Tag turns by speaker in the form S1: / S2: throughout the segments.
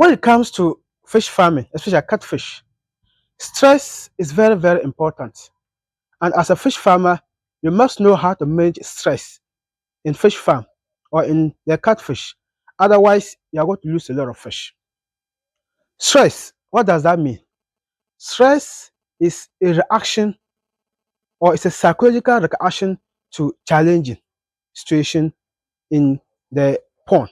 S1: When it comes to fish farming, especially catfish, stress is very, very important. And as a fish farmer, you must know how to manage stress in fish farm or in the catfish. Otherwise, you are going to lose a lot of fish. Stress, what does that mean? Stress is a reaction or it's a psychological reaction to challenging situation in the pond.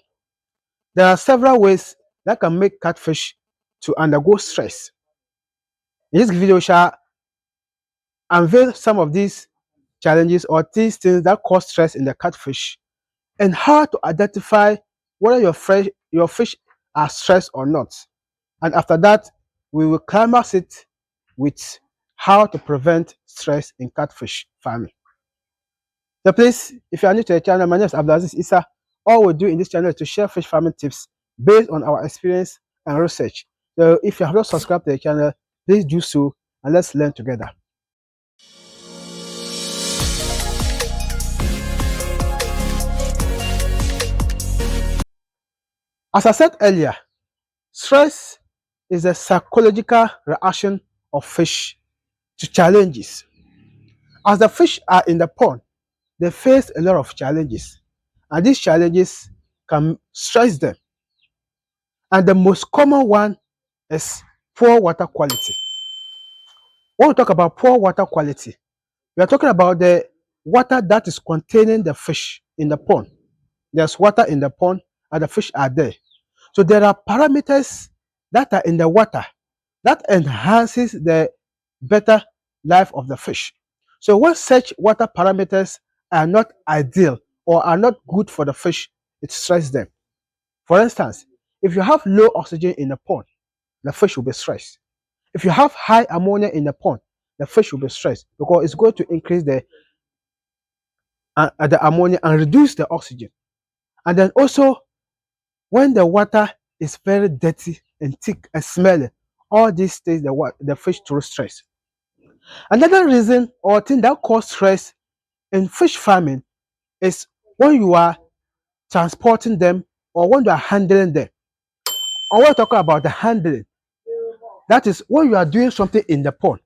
S1: There are several ways that can make catfish to undergo stress. In this video, we shall unveil some of these challenges or these things that cause stress in the catfish and how to identify whether your fish are stressed or not. And after that, we will climax it with how to prevent stress in catfish farming. So please, if you are new to the channel, my name is Abdulaziz Issa. All we do in this channel is to share fish farming tips based on our experience and research. So if you have not subscribed to the channel, please do so and let's learn together. As I said earlier, stress is a psychological reaction of fish to challenges. As the fish are in the pond, they face a lot of challenges, and these challenges can stress them. And the most common one is poor water quality. When we talk about poor water quality, we are talking about the water that is containing the fish in the pond. There's water in the pond and the fish are there. So there are parameters that are in the water that enhances the better life of the fish. So when such water parameters are not ideal or are not good for the fish, it stresses them. For instance, if you have low oxygen in the pond, the fish will be stressed. If you have high ammonia in the pond, the fish will be stressed because it's going to increase the ammonia and reduce the oxygen. And then also, when the water is very dirty and thick and smelly, all these states the fish through stress. Another reason or thing that causes stress in fish farming is when you are transporting them or when you are handling them. I want to talk about the handling. That is when you are doing something in the pond.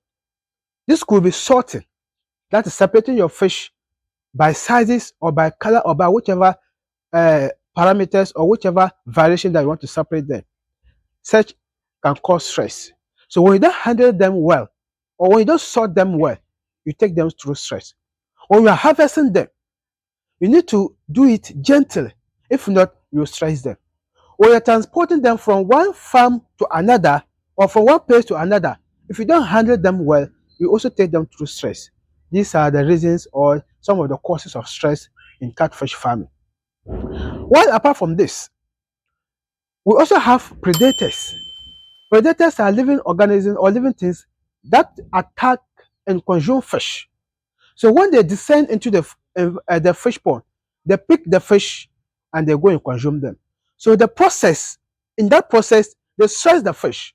S1: This could be sorting. That is separating your fish by sizes or by color or by whichever parameters or whichever variation that you want to separate them. Such can cause stress. So when you don't handle them well or when you don't sort them well, you take them through stress. When you are harvesting them, you need to do it gently. If not, you stress them. When you're transporting them from one farm to another or from one place to another, if you don't handle them well, you also take them through stress. These are the reasons or some of the causes of stress in catfish farming. While apart from this, we also have predators. Predators are living organisms or living things that attack and consume fish. So when they descend into the fish pond, they pick the fish and they go and consume them. So in that process, they stress the fish.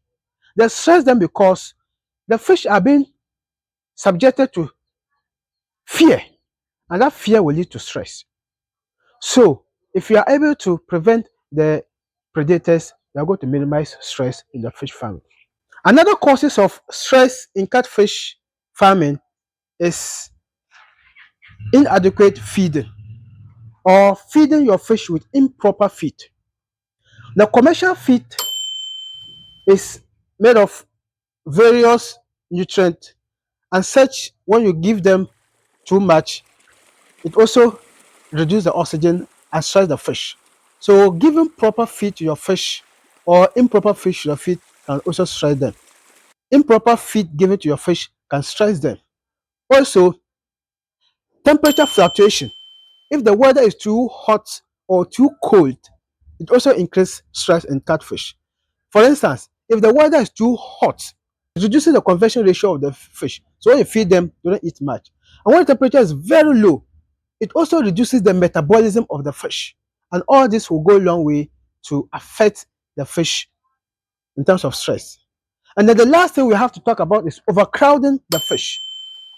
S1: They stress them because the fish are being subjected to fear, and that fear will lead to stress. So if you are able to prevent the predators, you are going to minimize stress in the fish farming. Another causes of stress in catfish farming is inadequate feeding or feeding your fish with improper feed. The commercial feed is made of various nutrients, and such when you give them too much, it also reduces the oxygen and stress the fish. So giving proper feed to your fish or improper feed to your feed can also stress them. Improper feed given to your fish can stress them. Also, temperature fluctuation. If the weather is too hot or too cold, it also increases stress in catfish. For instance, if the weather is too hot, it reduces the conversion ratio of the fish. So when you feed them, they don't eat much. And when the temperature is very low, it also reduces the metabolism of the fish. And all this will go a long way to affect the fish in terms of stress. And then the last thing we have to talk about is overcrowding the fish.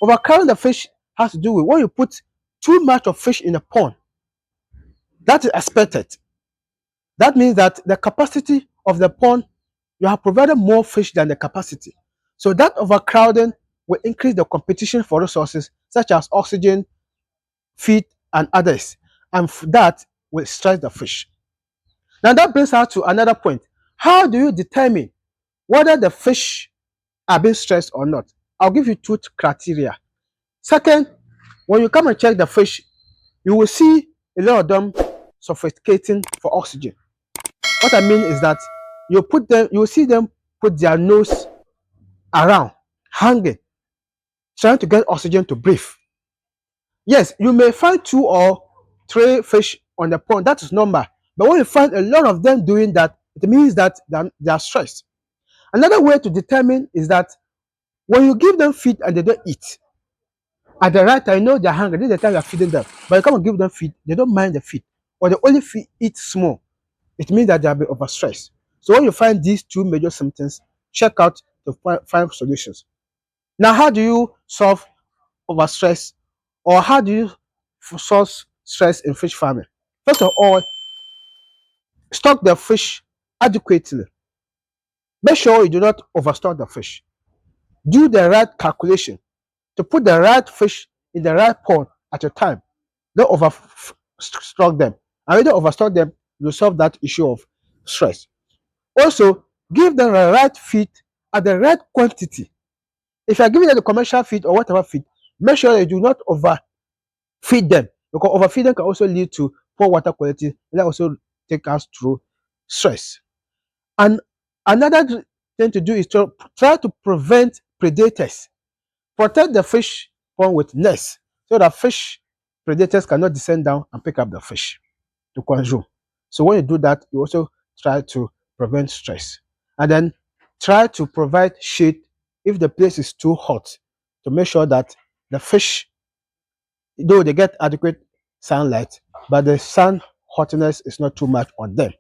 S1: Overcrowding the fish has to do with when you put too much of fish in a pond. That is expected. That means that the capacity of the pond, you have provided more fish than the capacity. So that overcrowding will increase the competition for resources such as oxygen, feed, and others, and that will stress the fish. Now that brings us to another point. How do you determine whether the fish are being stressed or not? I'll give you two criteria. Second, when you come and check the fish, you will see a lot of them suffocating for oxygen. What I mean is that you will see them put their nose around, hanging, trying to get oxygen to breathe. Yes, you may find 2 or 3 fish on the pond. That is normal. But when you find a lot of them doing that, it means that they are stressed. Another way to determine is that when you give them feed and they don't eat, at the right time, you know they're hungry. This is the time you're feeding them. But you come and give them feed, they don't mind the feed. Or they only eat small. It means that they are overstressed. So when you find these 2 major symptoms, check out to find solutions. Now, how do you solve overstress, or how do you solve stress in fish farming? First of all, stock the fish adequately. Make sure you do not overstock the fish. Do the right calculation to put the right fish in the right pond at a time. Don't overstock them. And when you overstock them, you solve that issue of stress. Also, give them the right feed at the right quantity. If you are giving them the commercial feed or whatever feed, make sure you do not overfeed them, because overfeeding can also lead to poor water quality, and that also take us through stress. And another thing to do is to try to prevent predators. Protect the fish pond with nets so that fish predators cannot descend down and pick up the fish to consume. So when you do that, you also try to prevent stress. And then try to provide shade if the place is too hot, to make sure that the fish, though they get adequate sunlight, but the sun hotness is not too much on them.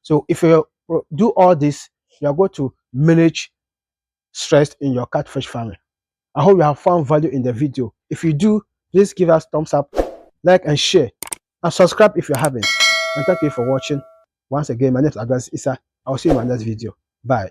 S1: So if you do all this, you are going to manage stress in your catfish farming. I hope you have found value in the video. If you do, please give us thumbs up, like and share, and subscribe if you haven't. And thank you for watching. Once again, my name is Agas Issa. I'll see you in my next video. Bye.